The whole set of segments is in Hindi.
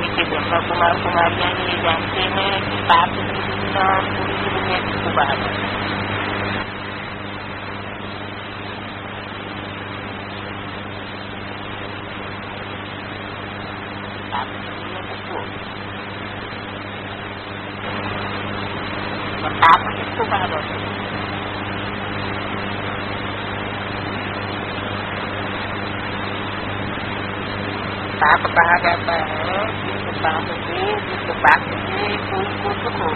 नीचे ब्रह्मा कुमार कुमारियां ये जानते हैं कि पाप पूरी दुनिया किसको कहा जाता है। पाप किसको कहा जाता है? पाप कहा जाता है जिस पाप से कोई को सुख हो,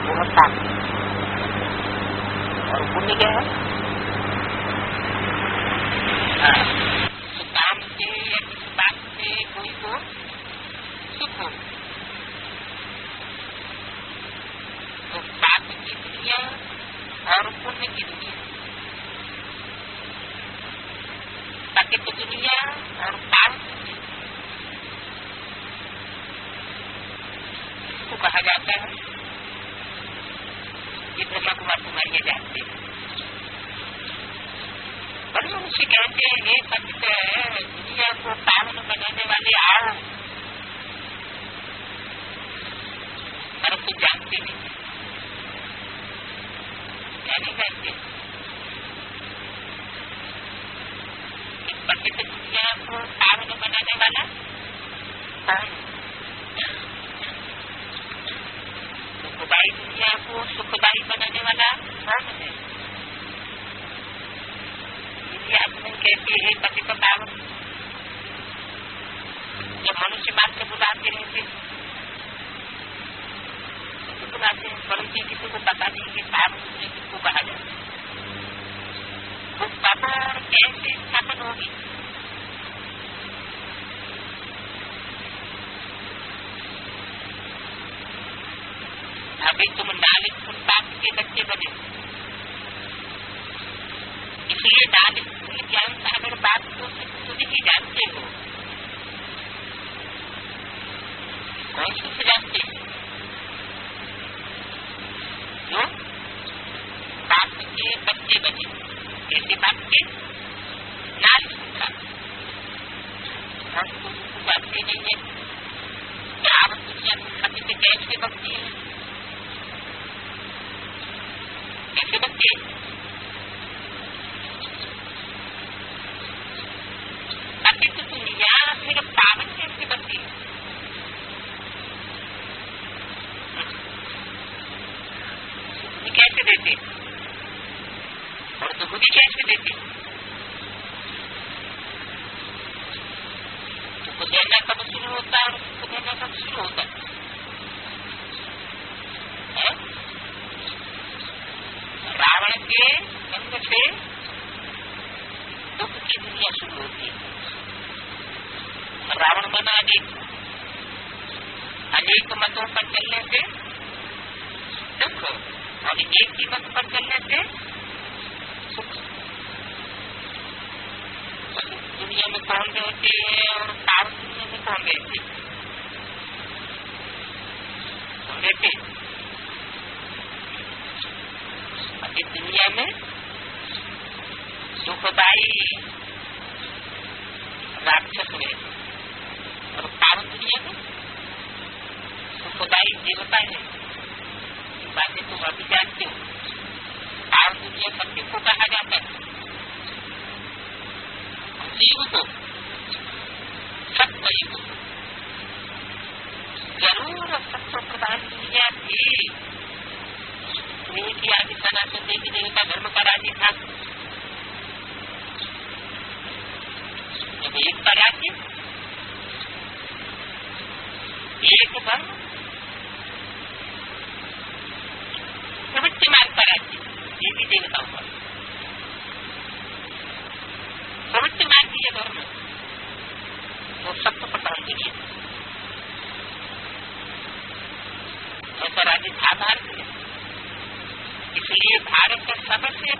वह पाप। और पुण्य क्या है? काम से या किसी बात से कोई को सुख हो, तो पाप की दुनिया और पुण्य की दुनिया, प्राकृतिक दुनिया और पाप को कहा जाता है। ये ब्रह्मा कुमार कुमारियां जानते हैं। पर मनुष्य कहते हैं, हे पंडित, दुनिया को पावन बनाने वाले आओ, परंतु जानते नहीं, क्या नहीं जानते? प्रकृति दुनिया को पावन बनाने वाला सुखदायी दुनिया को सुखदायी बनाने वाला कौन है? यदि आप नहीं कहते हैं पति को पावन, जब मनुष्य मात्र बुलाते रहते तो बुलाते हैं, परंतु किसी को पता नहीं कि पावन दुनिया किसको कहा जाता है। तो खबर कैसे स्थापन होगी? अभी तुम नालिश पाप के बच्चे बने, इसलिए नालिश ज्ञान सागर बात को खुद ही जानते हो। कौन सुख जानते हैं? जो बाप के बच्चे बने। कैसे बाप के? नालिश का हम तो जानते नहीं है। आप दुनिया खाते से कैसे बचती है? कैसे बच्चे? अतिथ दुनिया फिर पावन कैसे बचती है? कैसे देते और दुख भी कैसे देते? दुख देना कब शुरू होता है और सुख देना कब शुरू होता है? रावण के संग से दुख की दुनिया शुरू होती है। रावण बना अनेक मतों पर चलने से दुख, और एक ही मत पर चलने से सुख। दुनिया में कौन रहते हैं और पाप दुनिया में कौन रहते हैं? इस दुनिया में सुखदायी राक्षस है और पावन दुनिया में सुखदायी देवता है। बातें तुम अभी जानते हो। पावन दुनिया सत्य को कहा जाता है, जीव को सत्य युग जरूर सत्य प्रधान दुनिया थी। आदि सनातन देवी देवता धर्म का राज्य था। जब एक का राज्य, एक धर्म, प्रवृत्ति मार्ग का राज्य देवी देवताओं का, प्रवृत्ति मार्ग की धर्म वो सत्य प्रधान दुनिया, ऐसा राज्य था भारत में। इसलिए भारत का सबसे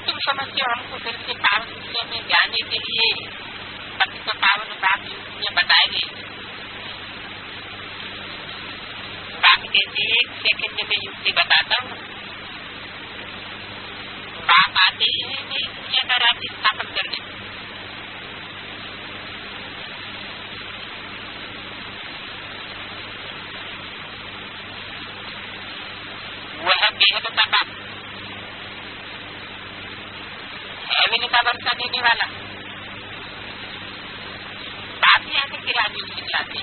तुम समझते हो हमको फिर से पावन दुनिया में जाने के लिए पति तो पावन बाप युक्तियां बताएंगे। बाप कहते 1 सेकंड में युक्ति बताता हूँ। बाप आते हैं नई दुनिया का राज्य स्थापन करने। वह बेहद का बाप हेवन का वर्षा देने वाला बाप ही आकर के राजयोग सिखलाते।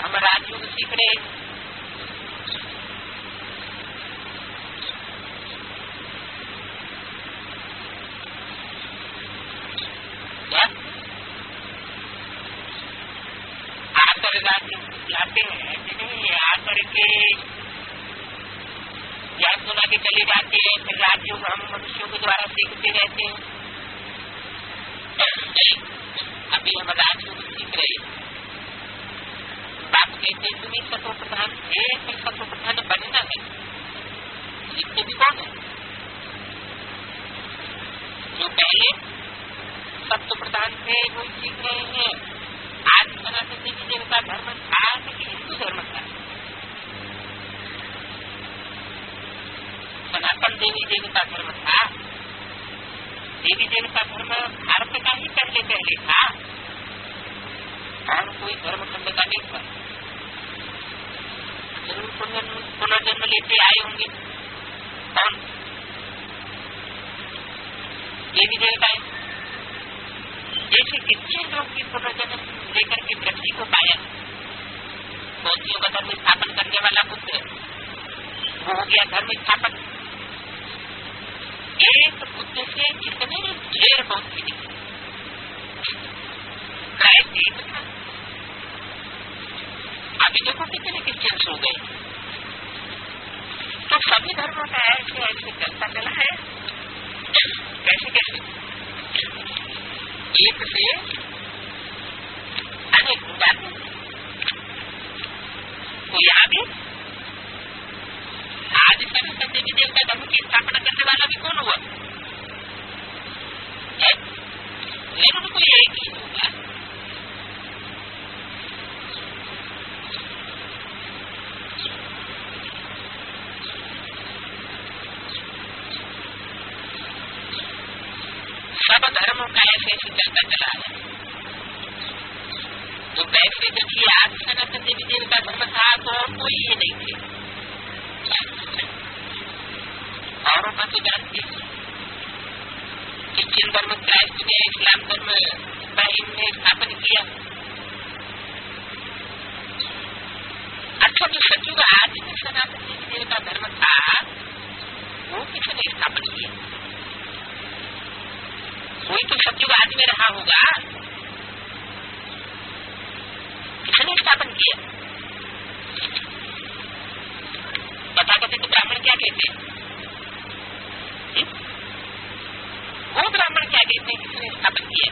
हम राजयोग सीख रहे, आकर राजयोग सिखलाते हैं कि नहीं? आकर के याद सुना के चले जाते हैं, फिर राजयोग हम मनुष्यों के द्वारा सीखते रहते हैं। अभी हम राजयोग सीख रहे। बाप कहते तुम्हें सत्व प्रधान थे, फिर सत्व प्रधान बनना है। सीखते भी कौन है? जो पहले सत्व प्रधान थे वो सीख रहे हैं। आज सनातन देवी देवता धर्म था कि हिंदू धर्म था? सनातन देवी देवता धर्म था। देवी देवता धर्म भारत का ही पहले था और कोई धर्म खंड का नहीं था। जरूर पुनर्जन्म लेते आए होंगे। कौन? देवी देवताएं। जैसे कितने लोग की पुनर्जन्म लेकर के पृथ्वी को पाया। पौधियों का धर्म स्थापन करने वाला पुत्र वो हो गया धर्म स्थापन। एक बुद्ध से कितने ढेर पहुंची थी। अभी देखो कितने क्रिश्चियंस हो गए। तो सभी धर्मों का ऐसे चलता चला है। कैसे एक से अनेक हो जाते। तो यहाँ भी आज सनातन देवी देवता धर्म की स्थापना करने वाला भी कौन हुआ? लेकिन कोई एक ही होगा। सब धर्मों का ऐसे चलता चला है। तो वैसे जब ये आज सनातन देवी देवता धर्म था तो कोई ये नहीं थे। औरों का तो जानते क्रिश्चियन धर्म क्राइस्ट ने, इस्लाम धर्म इब्राहिम ने स्थापन किया। अच्छा, जो सचुग आदि में सनातन देवी देवता धर्म था वो किसने स्थापन किया? कोई तो सचुग आदि में रहा होगा। किसने स्थापन किया? तथाकथित ब्राह्मण क्या कहते हैं? वो ब्राह्मण क्या कहते हैं किसने स्थापन किया?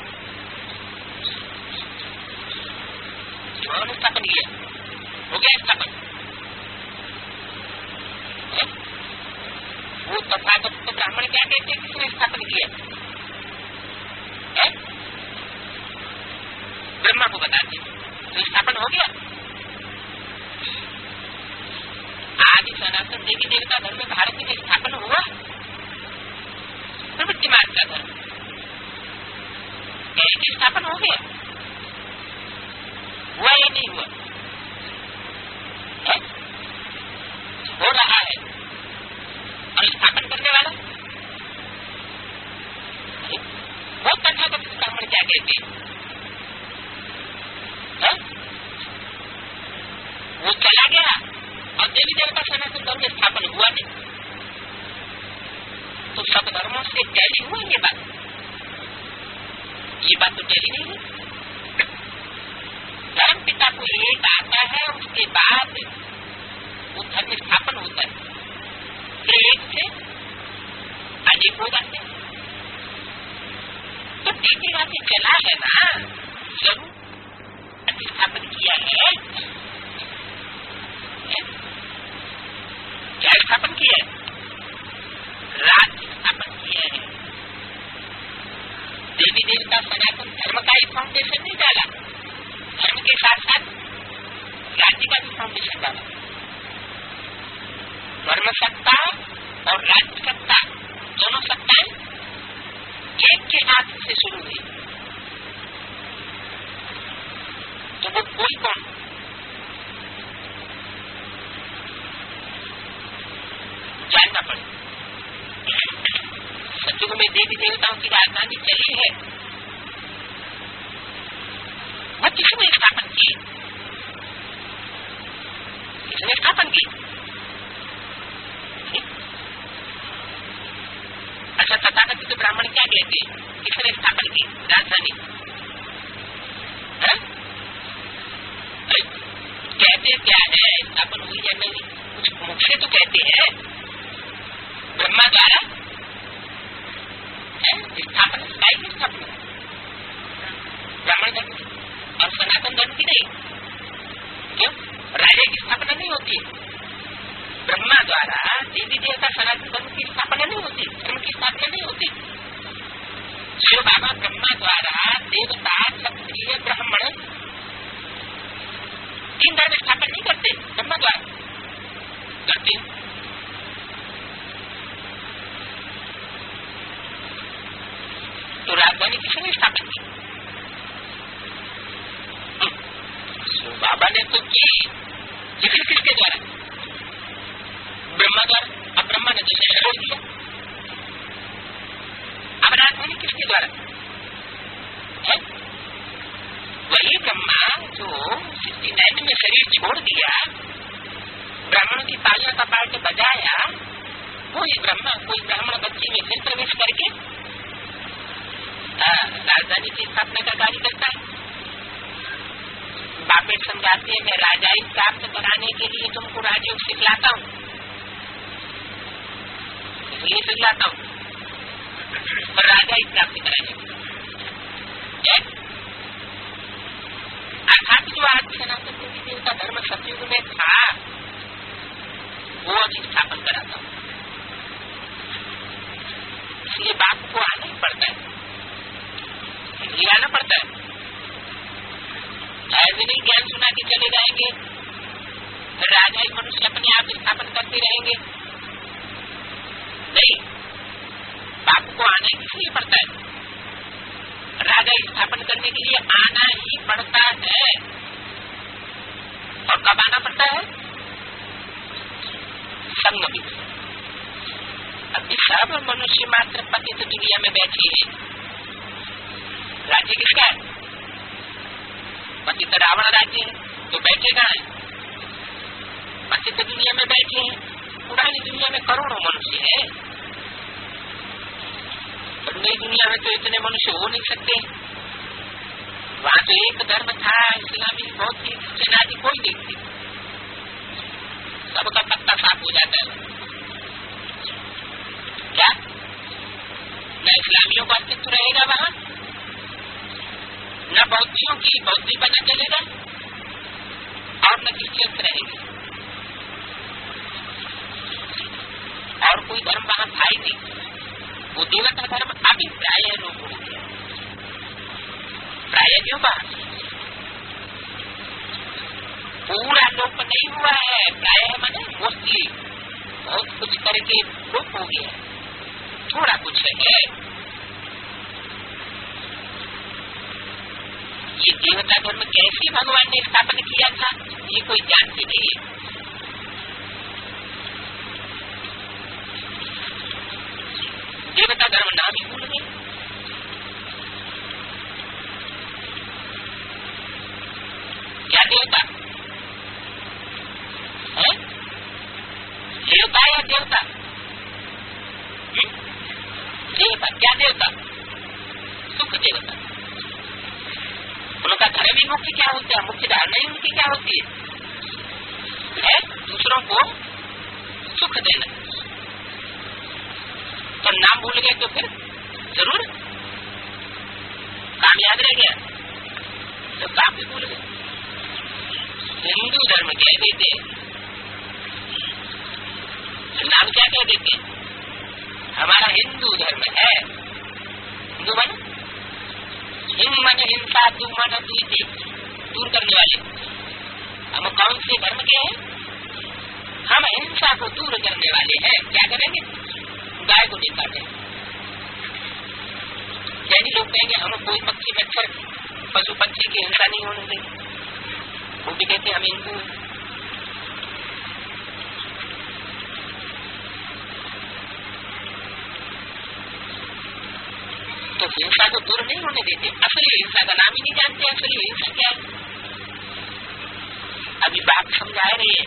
उन्होंने स्थापन किया, हो गया स्थापन। वो तथाकथित ब्राह्मण क्या कहते हैं किसने स्थापन किया? ब्रह्मा को बताते तो स्थापन हो गया। आज सनातन देवी देवता धर्म भारत में स्थापन हुआ। प्रवृत्ति मार्ग का धर्म कैसे स्थापन हो गया? हुआ या नहीं हुआ? हो रहा है। और स्थापन करने वाला वो तथाकथित ब्राह्मण क्या कहते हैं? वो चला गया और देवी देवता सनातन धर्म स्थापन हुआ नहीं। तो सब धर्मों से टैली हुई ये बात तो टैली नहीं है। धर्म पिता को एक आता है, उसके बाद वो धर्म स्थापन होता है। फिर एक से अनेक हो जाते हैं। तो देवी राशि चला है ना, जरूर स्थापन किया है। क्या स्थापन किया है? सतयुग में देवी देवताओं की राजधानी चली है, वो किसने स्थापन की? किसने स्थापन की? अच्छा, तथाकथित ब्राह्मण क्या कहते हैं? किसने स्थापन की राजधानी? कहते क्या है स्थापन हुई या नहीं? कुछ मुख से तो कहते हैं ब्रह्मा द्वारा स्थापना, स्थापना ब्राह्मण धर्म की और सनातन धर्म की नहीं। क्यों? राजा की स्थापना नहीं होती, ब्रह्मा द्वारा देवी देवता सनातन धर्म की स्थापना नहीं होती, धर्म की स्थापना नहीं होती। शिव बाबा ब्रह्मा द्वारा देवता क्षत्रिय ब्राह्मण तीन धर्म स्थापन नहीं करते, ब्रह्मा द्वारा करते। तो राजधानी किसने स्थापन की? शिव बाबा ने तो की, लेकिन किसके द्वारा? ब्रह्मा द्वारा। अब ब्रह्मा ने तो शहर बोल दिया, अब राजधानी किसके द्वारा है? वही ब्रह्मा जो 69 में शरीर छोड़ दिया, ब्राह्मणों की तालियां का पार्ट बजाया, वही ब्रह्मा कोई ब्राह्मण बच्ची में फिर प्रवेश करके राजधानी की स्थापना का कार्य करता है। बापेट समझाते हैं, मैं राजाई प्राप्त कराने के लिए तुमको राजयोग सिखलाता हूँ, इसलिए सिखलाता हूँ, पर राजाई प्राप्त कराने के लिए। अर्थात जो आज सनातन देवी देवता धर्म सतयुग में था, वो अभी स्थापन कराता हूँ। इसलिए बाप को आना ही पड़ता है, इसलिए आना पड़ता है। ऐसे नहीं ज्ञान सुना के चले जाएंगे, राजा ही मनुष्य अपने आप स्थापन करते रहेंगे, नहीं, बाप को आना ही इसलिए पड़ता है, राजा स्थापन करने के लिए आना ही पड़ता है। और कब आना पड़ता है? संग भी। अभी सब मनुष्य मात्र पतित दुनिया में बैठे हैं, राज्य किसका है? पतित रावण राज्य है, तो बैठे कहाँ है? पतित दुनिया में बैठे हैं। पुरानी दुनिया में करोड़ों मनुष्य है, पर नई दुनिया में तो इतने मनुष्य हो नहीं सकते। वहाँ तो एक धर्म था, इस्लामी, बौद्ध, क्रिश्चियन आदि कोई देखती, सबका पत्ता साफ हो जाता है। क्या न इस्लामियों का अस्तित्व रहेगा वहाँ, न बौद्धियों की बौद्धि पता चलेगा, और न क्रिश्चियन रहेगी, और कोई धर्म वहाँ था ही नहीं। वो देवता धर्म अभी प्राय लोग हो गया, प्राय क्यों बात पूरा लोप नहीं हुआ है, प्राय माने मोस्टली बहुत कुछ करके लोप हो गया, थोड़ा कुछ है। ये देवता धर्म कैसे भगवान ने स्थापन किया था, ये कोई जानते नहीं है। देवता धर्म नाम ही भूल गए। क्या देवता है? देवता या देवता? देवता क्या? देवता सुख देवता। उनका धर्म ही मुख्य क्या होता है? मुख्य धारणा ही उनकी क्या होती है? दूसरों को सुख देना। तो नाम भूल गए तो फिर जरूर काम याद रह गया, तो काम भी भूल गए। हिंदू धर्म कह देते, नाम क्या कह देते? हमारा हिंदू धर्म है। हिंदू मन हिंद मन हिंसा, दू मन दूते, दूर करने वाले। हम कौन से धर्म के हैं? हम हिंसा को दूर करने वाले हैं। क्या करेंगे? गाय को नहीं काटे। जैनी लोग कहेंगे हम कोई मक्खी मच्छर पशु पक्षी की हिंसा नहीं होने देंगे, वो भी कहते हम हिंदू। तो हिंसा को दूर नहीं होने देते। असली हिंसा का नाम ही नहीं जानते। असली हिंसा क्या है? अभी बात समझा रही है।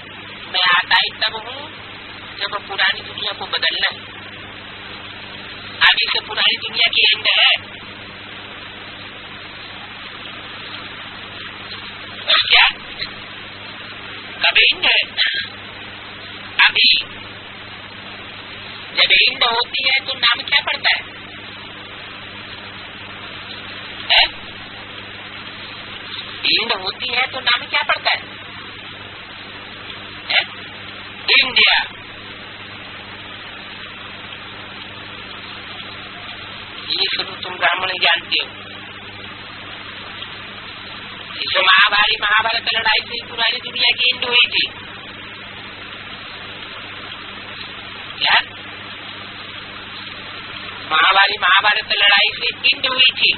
मैं आता ही तब हूँ जब पुरानी दुनिया को बदलना है। अभी से पुरानी दुनिया की एंड है। क्या कब एंड है? अभी जब एंड होती है तो नाम क्या पड़ता है? एंड होती है तो नाम क्या पड़ता है? इंडिया। ये शुरू तुम ब्राह्मण जानते हो। इसे महाभारत लड़ाई से पुरानी दुनिया की एंड हुई थी। क्या महाभारत लड़ाई से एंड हुई थी?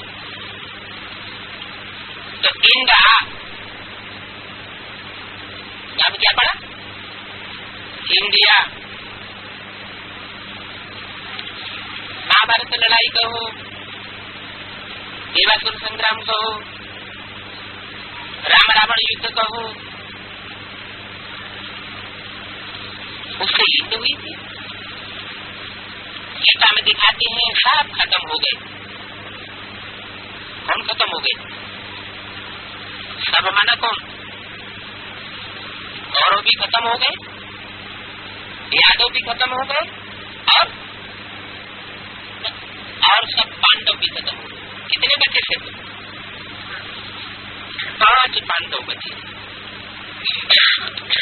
तो इंडिया नाम क्या पड़ा? इंडिया। महाभारत लड़ाई कहो, देवासुर संग्राम कहो, राम रावण युद्ध कहो, उससे युद्ध हुई थी। गीता में दिखाते हैं सब खत्म हो गए। कौन खत्म हो गए? सब माना कौन? कौरव भी खत्म हो गए, यादव भी खत्म हो गए और सब पांडव भी खत्म हो गए। कितने बचे थे? 5 पांडव बचे।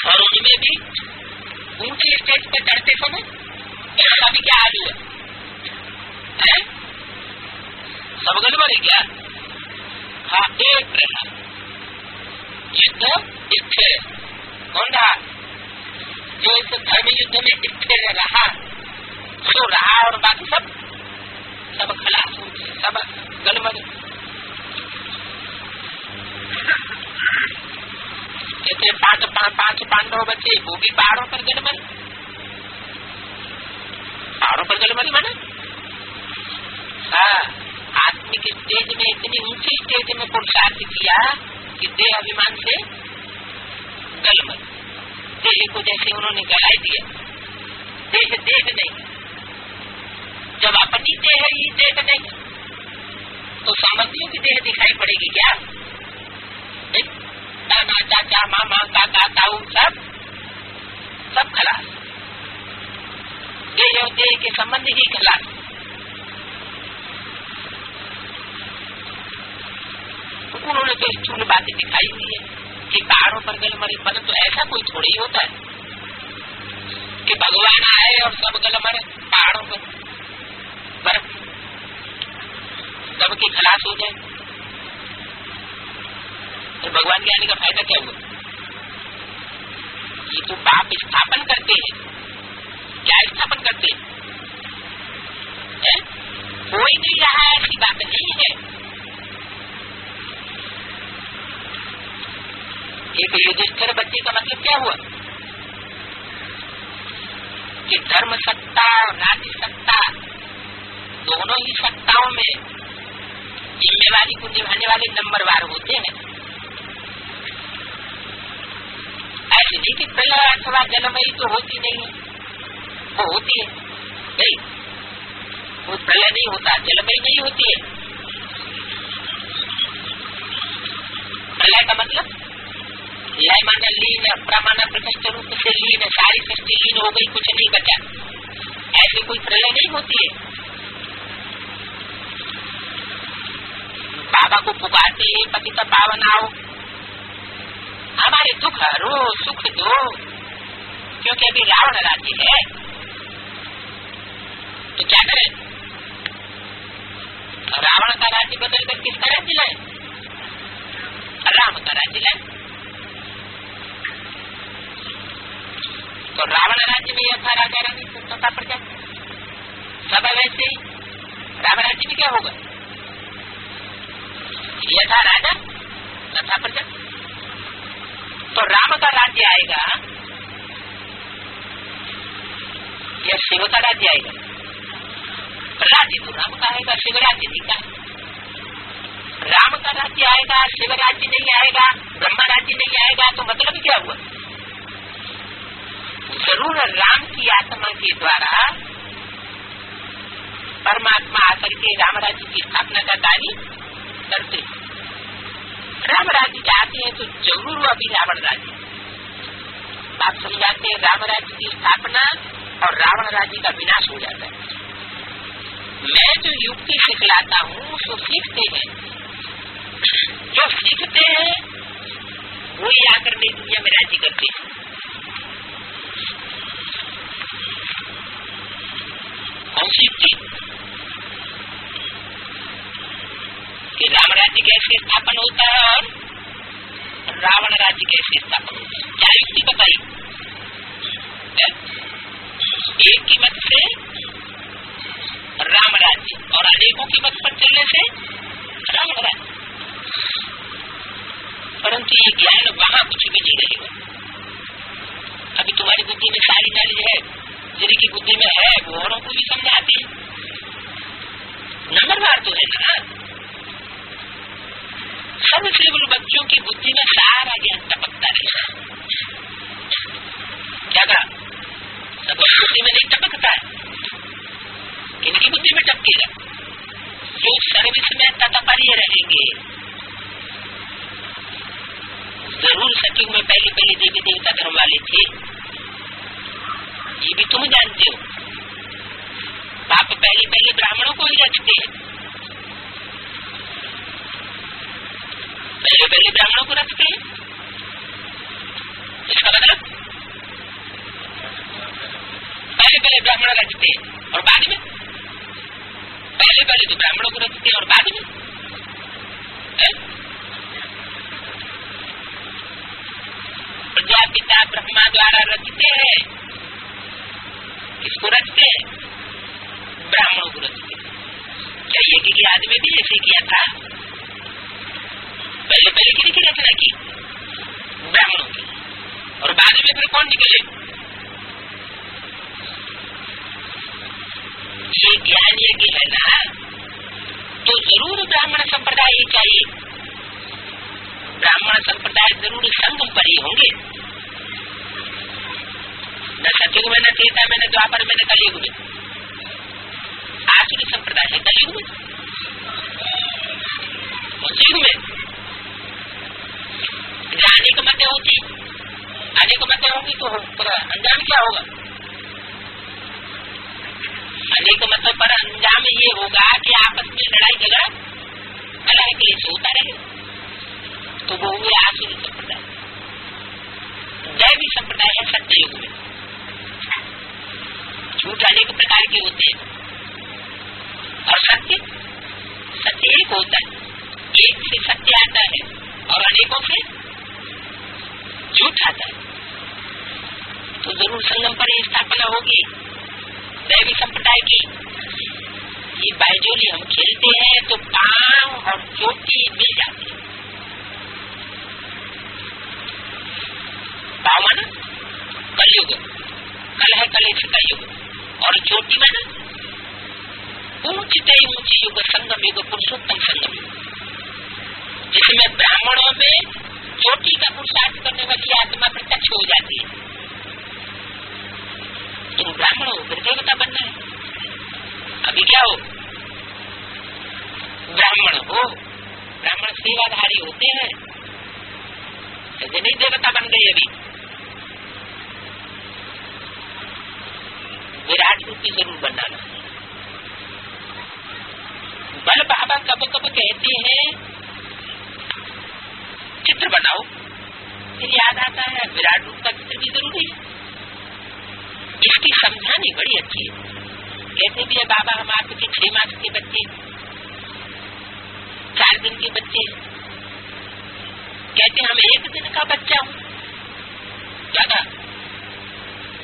और उनमें भी ऊंचे स्टेज पर चढ़ते समय अभी क्या हाल हुआ? सब गड़बड़ है क्या? हाँ, एक रहा युद्ध स्थिर। कौन रहा? जो इस धर्म युद्ध में स्थिर रहा सो रहा, और बाकी सब खलास हो गए, सब गड़बड़। जैसे 5 पांडव बचे, वो भी पहाड़ों पर गड़बड़। पहाड़ों पर गड़बड़ माना आत्मिक स्टेज में, इतनी ऊंची स्टेज में पुरुषार्थ किया कि देह अभिमान से गलमल। देह को जैसे उन्होंने गलाई दिया। देह नहीं, जब अपनी देह ही देह नहीं तो संबंधियों की देह दिखाई पड़ेगी क्या? दादा चाचा मामा काका ताऊ सब खलास। देह और देह के संबंध ही खलास। उन्होंने तो स्थूल बातें दिखाई हुई है कि पहाड़ों पर गल मरे, परंतु ऐसा कोई थोड़ी ही होता है कि भगवान आए और सब गल मरे पहाड़ों पर बर्फ सबकी खलास हो जाए। तो भगवान के आने का फायदा क्या हुआ? ये तो पाप स्थापन करते हैं। क्या स्थापन करते हैं? कोई नहीं रहा ऐसी बात नहीं है। एक युधिष्ठिर बच्चे का मतलब क्या हुआ कि धर्म सत्ता और राज्य सत्ता दोनों ही सत्ताओं में जिम्मेवारी को निभाने वाले नंबरवार होते हैं। ऐसे नहीं कि प्रलय अथवा जलमयी तो होती नहीं है, वो होती है नहीं, वो प्रलय नहीं होता, जलमयी नहीं होती है। प्रलय का मतलब लय माना लीन, प्रमाना प्रकृष्ट रूप से लीन, सारी सृष्टि लीन हो गई, कुछ नहीं बचा। ऐसे कोई प्रलय नहीं होती है। बाबा को पुकारते हैं पतित पावन आओ, हमारे दुख हरो, सुख दो, क्योंकि अभी रावण राज्य है। तो क्या करें? रावण का राज्य बदल कर किसका राज्य लाए? राम का राज्य लाए। तो रावण राज्य में यह था राजा रानी तथा प्रजा, सब वैसे ही रावण राज्य में क्या होगा? यह था राजा तथा प्रजा। तो राम का राज्य आएगा या शिव का राज्य आएगा? राज्य तो राम का आएगा, शिव राज्य नहीं का। राम का राज्य आएगा, शिव राज्य नहीं आएगा, ब्रह्मा राज्य नहीं आएगा, तो मतलब क्या हुआ? जरूर राम की आत्मा के द्वारा परमात्मा आकर के राम राज्य की स्थापना का कार्य करते। राम राज्य चाहते हैं तो जरूर वो अभी रावण राज्य आप समझाते हैं। राम राज्य की स्थापना और रावण राज्य का विनाश हो जाता है। मैं जो युक्ति सिखलाता हूँ उसको सीखते हैं, जो सीखते हैं वही आकर नई दुनिया में राज्य करते हैं। कौन सीखते कि राम राज्य कैसे स्थापन होता है और रावण राज्य कैसे स्थापन होता है? क्या युक्ति बताई? एक की मत से राम राज्य और अनेकों की मत पर चलने से रावण राज्य। परंतु ये ज्ञान वहां कुछ भी नहीं रहेगा। अभी तुम्हारी बुद्धि में सारी नॉलेज है, जिनकी बुद्धि में है वो औरों को भी समझाते हैं। नंबरवार तो है ना। सबसे बड़े बच्चों की बुद्धि में सारा ज्ञान टपकता रहेगा। क्या कहा? सब बुद्धि में नहीं टपकता है, इनकी बुद्धि में टपकेगा। जो सर्विस में तत्परिय रहेंगे, जरूर सचिव में पहले देवी देवता धर्म वाले थे, ये भी तुम जानते हो। पाप पहले ब्राह्मणों को ही रचते हैं, पहले ब्राह्मणों को रचते हैं। इसका मतलब पहले ब्राह्मण रचते हैं और बाद में पहले तो ब्राह्मणों को रचते हैं और बाद में प्रजापिता ब्रह्मा द्वारा रचते हैं। किसको रचते हैं? ब्राह्मणों को रचते हैं। क्या यज्ञ के आदमी भी ऐसे किया था? पहले किसकी रचना की? ब्राह्मणों की। और बाद में फिर कौन निकले? ये ज्ञान यज्ञ है ना, तो जरूर ब्राह्मण संप्रदाय ही चाहिए। ब्राह्मण संप्रदाय जरूर संगम पर ही होंगे, न सतयुग में, न त्रेता में, न द्वापर में, न कलयुग में। आसुरी संप्रदाय है कलयुग में, युग में अनेक मतें होती, अनेक मतें होंगी तो अंजाम क्या होगा? अनेक मतों पर अंजाम ये होगा कि आपस में लड़ाई झगड़ा कलह क्लेश होता रहे, तो वो हुए आसुरी संप्रदाय। दैवी संप्रदाय है सत्ययुग में। झूठ अनेक प्रकार के होते हैं और सत्य एक होता है। एक से सत्य आता है और अनेकों से झूठ आता है, तो जरूर संगम पर ही स्थापना होगी दैवी संप्रदाय की। ये बाइजोली हम खेलते हैं तो पांव और चोटी मिल जाती है। पांव माना कलयुग, कल है कलेश का युग, और चोटी माना ऊंचते ऊंचे युग, संगम युग, पुरुषोत्तम संगम युग, जिसमें ब्राह्मणों में चोटी का पुरुषार्थ करने वाली आत्मा प्रत्यक्ष हो जाती है। तुम ब्राह्मण हो, फिर देवता बनना है। अभी क्या हो? ब्राह्मण हो, ब्राह्मण सेवाधारी होते हैं, ऐसे नहीं देवता बन गई। अभी विराट रूपी जरूर बनाना। बल बाबा कब कब कहते हैं चित्र बनाओ, फिर याद आता है विराट रूप का चित्र भी जरूरी है। इसकी समझानी बड़ी अच्छी है। कहते भी है बाबा हम आपके 6 मास के बच्चे, 4 दिन के बच्चे, कहते हम 1 दिन का बच्चा हूं। क्या था?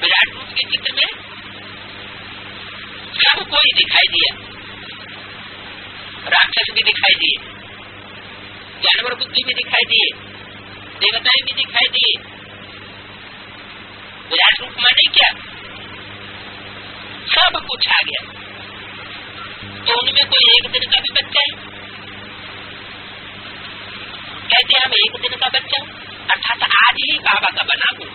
विराट रूप के चित्र में सब कोई दिखाई दिया, राक्षस भी दिखाई दिए, जानवर बुद्धि भी दिखाई दिए, देवताएं भी दिखाई दिए। विराट रूप माने क्या? सब कुछ आ गया। तो उनमें कोई 1 दिन का भी बच्चा है? क्या मैं एक दिन का बच्चा हूँ? अर्थात आज ही बाबा का बना हूँ।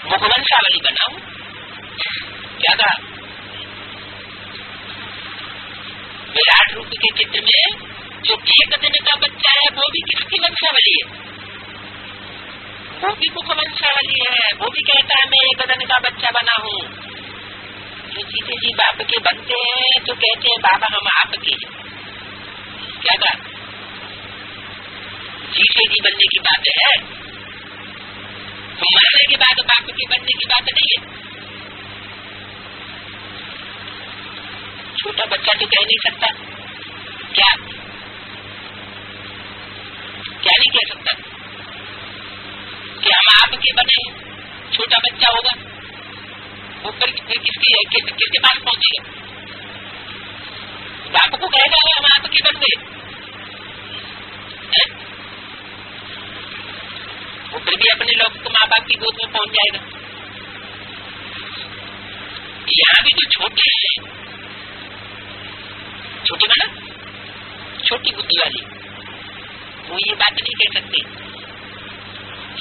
मुखवंशावली बना हूँ। क्या कहा? विराट रूप के चित्र में जो एक दिन का बच्चा है वो भी किसकी वंशावली है? वो भी मुखवंशावली है। वो भी कहता है मैं एक दिन का बच्चा बना हूँ। जो जीते जी बाप के बनते हैं तो कहते हैं बाबा हम आपके हैं। क्या कहा? जीते जी बनने की बात है, मरने के बाद बाप के बनने की बात नहीं है। छोटा बच्चा तो कह नहीं सकता क्या नहीं कह सकता कि हम आपके बने। छोटा बच्चा होगा वो फिर किसके पास पहुंचेगा? बाप को कहेगा हम आपके बन गए। वो फिर भी अपने लोग को माँ बाप की गोद में पहुंच जाएगा। यहाँ भी जो छोटे हैं, छोटे माना छोटी बुद्धि वाली, वो ये बात नहीं कह सकते।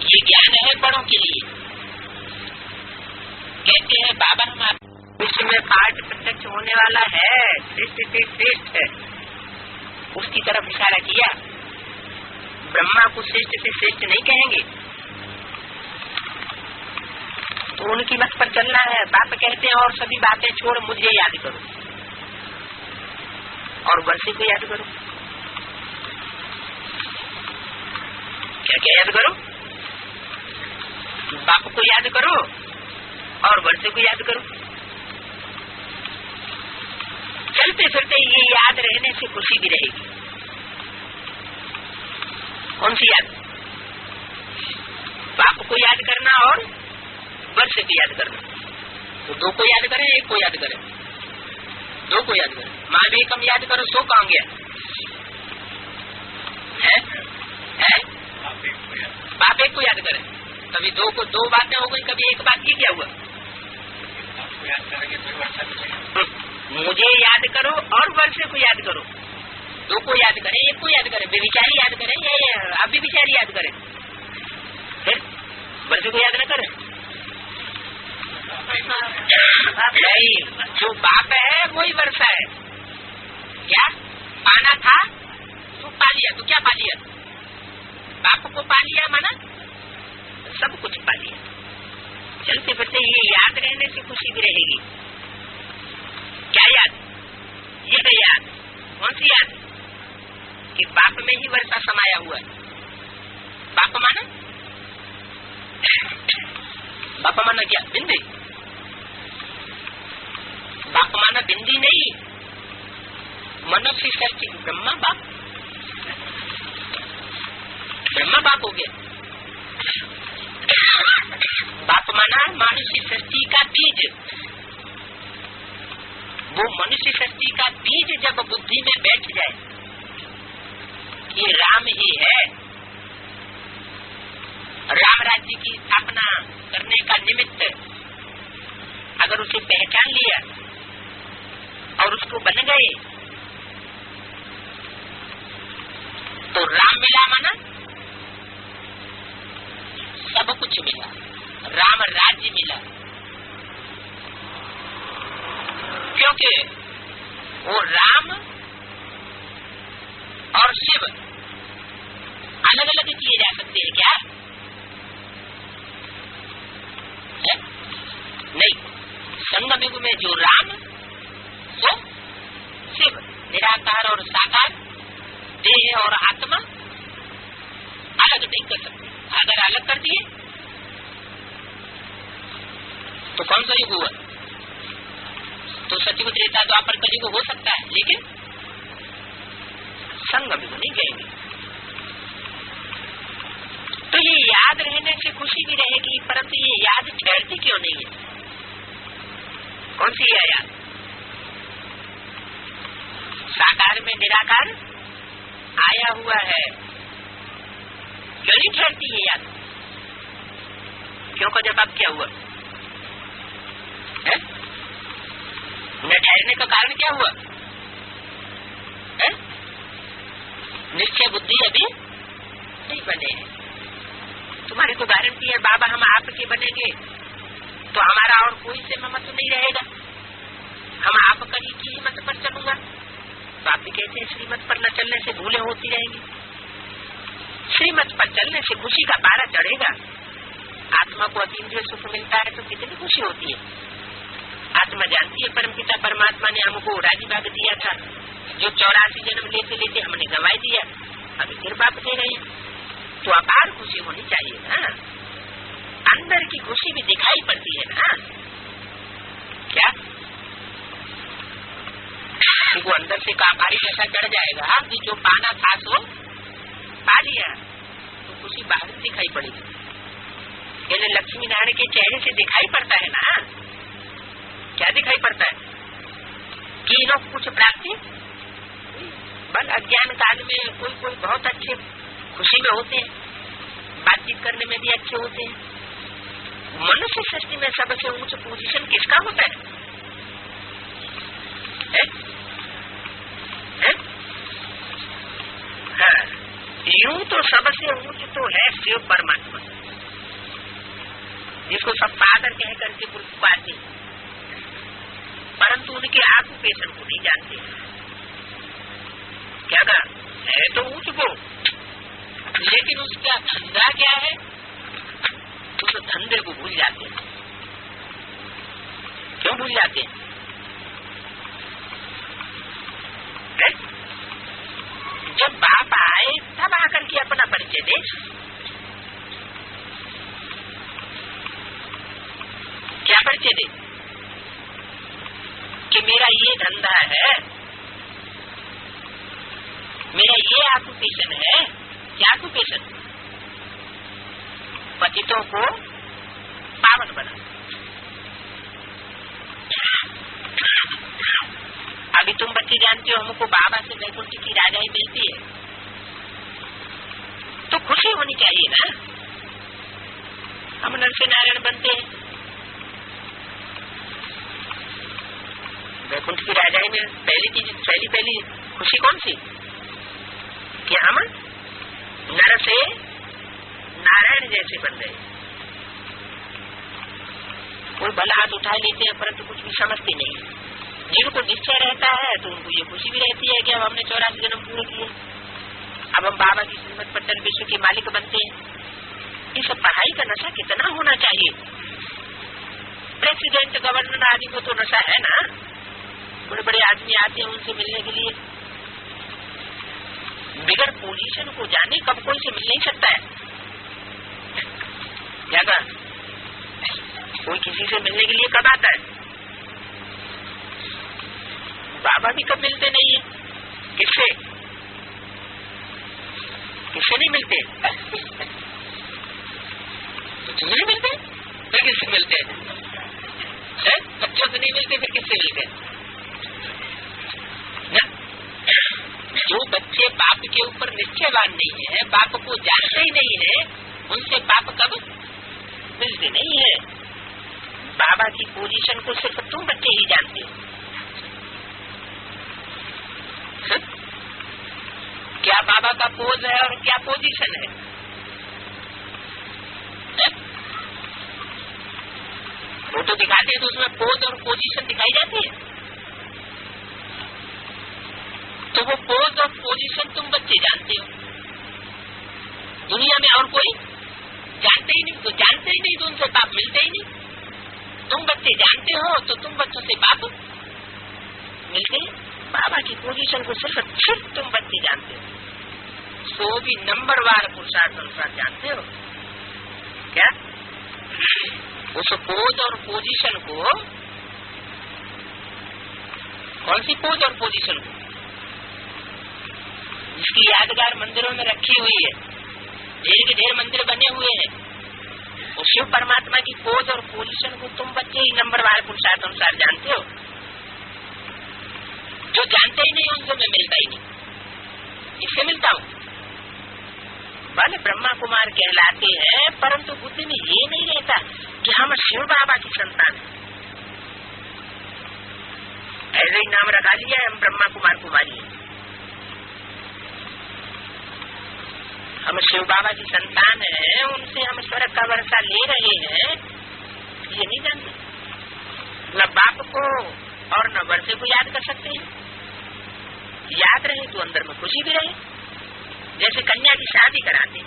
ये ज्ञान है बड़ों के लिए। कहते हैं बाबा हम विश्व में पाठ प्रत्यक्ष होने वाला है, श्रेष्ठ से श्रेष्ठ है, उसकी तरफ इशारा किया। ब्रह्मा को श्रेष्ठ से श्रेष्ठ नहीं कहेंगे तो उनकी मत पर चलना है। बाप कहते हैं और सभी बातें छोड़ मुझे याद करो और वर्षे को याद करो। क्या क्या याद करो? बाप को याद करो और वर्षे को याद करो। चलते फिरते ये याद रहने से खुशी भी रहेगी। कौन सी याद? बाप को याद करना और वर्षे को याद करना। तो दो को याद करें, एक को याद करें? दो को याद करें। माँ भी कम याद करो, सो कहाँ गया है? बाप एक को याद करें। कभी दो को दो बातें हो गई, कभी एक बात की क्या हुआ? मुझे याद करो और वर्षे को याद करो। दो को याद करें, एक को याद करें, बेविचारी याद करें या आप भी विचारी याद करें? फिर वर्षे को याद न करें? नहीं, जो बाप है वही वर्षा है। क्या पाना था तो पा लिया, तो क्या पा लिया? बाप को पा लिया माना सब कुछ पा लिया। चलते फिरते ये याद रहने से खुशी भी रहेगी। क्या याद? ये तो याद। कौन सी याद? कि बाप में ही वर्षा समाया हुआ है। बाप माना क्या? बिंदी। बाप माना बिंदी नहीं, मनुष्य सृष्टि ब्रह्मा बाप। ब्रह्मा बाप हो गया। बाप माना मनुष्य सृष्टि का बीज। वो मनुष्य सृष्टि का बीज जब बुद्धि में बैठ जाए ये राम ही है, राम राज्य की स्थापना करने का निमित्त अगर उसे पहचान लिया और उसको बन गए तो राम मिला माना सब कुछ मिला, राम राज्य मिला। क्योंकि वो राम और शिव अलग अलग किए जा सकते हैं क्या? नहीं, संगम युग में जो राम वो शिव, निराकार और साकार, देह और आत्मा अलग नहीं कर सकते। अगर अलग कर दिए तो कौन सा युग हुआ? तो सतयुग त्रेता द्वापर कलयुग हो सकता है, लेकिन संगम युग नहीं कहेंगे। तो ये याद रहने से खुशी भी रहेगी, परंतु ये याद ठहरती क्यों नहीं है? कौन सी है याद? साकार में निराकार आया हुआ है, क्यों नहीं ठहरती है याद? क्यों का जवाब क्या हुआ है? न ठहरने का कारण क्या हुआ? निश्चय बुद्धि अभी नहीं बने हैं। तुम्हारी तो गारंटी है बाबा हम आपके बनेंगे तो हमारा और कोई से मत नहीं रहेगा, हम आप करी की मत पर चलूंगा। तो आप भी कहते हैं श्रीमत पर न चलने से भूलें होती रहेंगी। श्रीमत पर चलने से खुशी का पारा चढ़ेगा। आत्मा को अतीन्द्रिय सुख मिलता है तो कितनी खुशी होती है। आत्मा जानती है परमपिता परमात्मा ने हमको राजी बाग दिया था, जो 84 जन्म लेते लेते हमने गंवाई दिया, अभी फिर बाप दे रहे हैं, तो अपार खुशी होनी चाहिए ना। अंदर की खुशी भी दिखाई पड़ती है ना। क्या वो अंदर से काबारी जैसा चढ़ जाएगा कि जो पाना था सो पा लिया, तो खुशी बाहर दिखाई पड़ेगी। यानी लक्ष्मी नारायण के चेहरे से दिखाई पड़ता है ना। क्या दिखाई पड़ता है? कि लोग कुछ प्राप्ति बल अज्ञान काल में कोई कोई बहुत अच्छे खुशी में होते हैं, बातचीत करने में भी अच्छे होते हैं। मनुष्य सृष्टि में सबसे ऊंच पोजीशन किसका होता है? हाँ, यूं तो सबसे ऊंच तो है शिव परमात्मा, जिसको सब फादर कह करके पुकारते, परंतु उनके ऑक्यूपेशन को नहीं जानते। क्या कहा है तो ऊंच को, लेकिन उसका धंधा क्या है? उस धंधे को भूल जाते हैं। क्यों भूल जाते हैं? जब बाप आए तब आकर के अपना परिचय दे। क्या परिचय दे? कि मेरा ये धंधा है, मेरा ये ऑक्यूपेशन है। क्या ऑक्यूपेशन? पतितों को पावन बना। अभी तुम बच्चे जानते हो हमको बाबा से वैकुंठ की राजाई मिलती है, तो खुशी होनी चाहिए ना। हम नर से नारायण बनते हैं, वैकुंठ की राजाई में पहली खुशी कौन सी? कि हम नर से नारायण जैसे बन गए। कोई भला हाथ उठा लेते हैं परंतु कुछ भी समझते नहीं। जिनको निश्चय रहता है तो उनको ये खुशी भी रहती है कि अब हमने 84 जन्म पूरे किए, अब हम बाबा की श्रीमत पर चल विश्व के मालिक बनते हैं। ये सब पढ़ाई का नशा कितना होना चाहिए। प्रेसिडेंट गवर्नर आदि को तो नशा है ना, बड़े बड़े आदमी आते हैं उनसे मिलने के लिए। बिगर पोजीशन को जाने कब कोई से मिल नहीं सकता है। क्या कहा? कोई किसी से मिलने के लिए कब आता है? बाबा भी कब मिलते नहीं है। किससे? किससे नहीं मिलते? तुझसे नहीं मिलते फिर किससे मिलते हैं? बच्चों से नहीं मिलते फिर किससे मिलते हैं? जो बच्चे बाप के ऊपर निश्चयवान नहीं है, बाप को जानते ही नहीं है, उनसे बाप कब मिलते नहीं है। बाबा की पोजीशन को सिर्फ तुम बच्चे ही जानते हो। क्या बाबा का पोज है और क्या पोजीशन है? फोटो दिखाते हैं तो उसमें पोज और पोजीशन दिखाई जाती है। तो वो पोज और पोजीशन तुम बच्चे जानते हो, दुनिया में और कोई जानते ही नहीं। तो जानते ही नहीं तो उनसे बाप मिलते ही नहीं। तुम बच्चे जानते हो तो तुम बच्चों से बाप मिलते हैं। बाबा की पोजीशन को सिर्फ तुम बच्चे जानते हो, सो भी नंबरवार पुरुषार्थ अनुसार जानते हो। क्या उस पोज और पोजीशन को, कौन सी पोज और पोजीशन को? जिसकी यादगार मंदिरों में रखी हुई है, ढेर के ढेर मंदिर बने हुए हैं, उस शिव परमात्मा की पोज और पोजीशन को तुम बच्चे ही नंबरवार पुरुषार्थ अनुसार जानते हो। जो जानते ही नहीं उनसे मैं मिलता ही नहीं। इससे मिलता हूँ भले ब्रह्मा कुमार कहलाते हैं, परंतु बुद्धि में ये नहीं रहता कि हम शिव बाबा की संतान हैं। ऐसे ही नाम रखा लिया है, हम ब्रह्मा कुमार कुमारी हैं। हम शिव बाबा की संतान हैं, उनसे हम स्वर्ग का वर्षा ले रहे हैं, ये नहीं जानते। न बाप को और न वर्षे को याद कर सकते हैं। याद रहे तो अंदर में खुशी भी रहे। जैसे कन्या की शादी कराते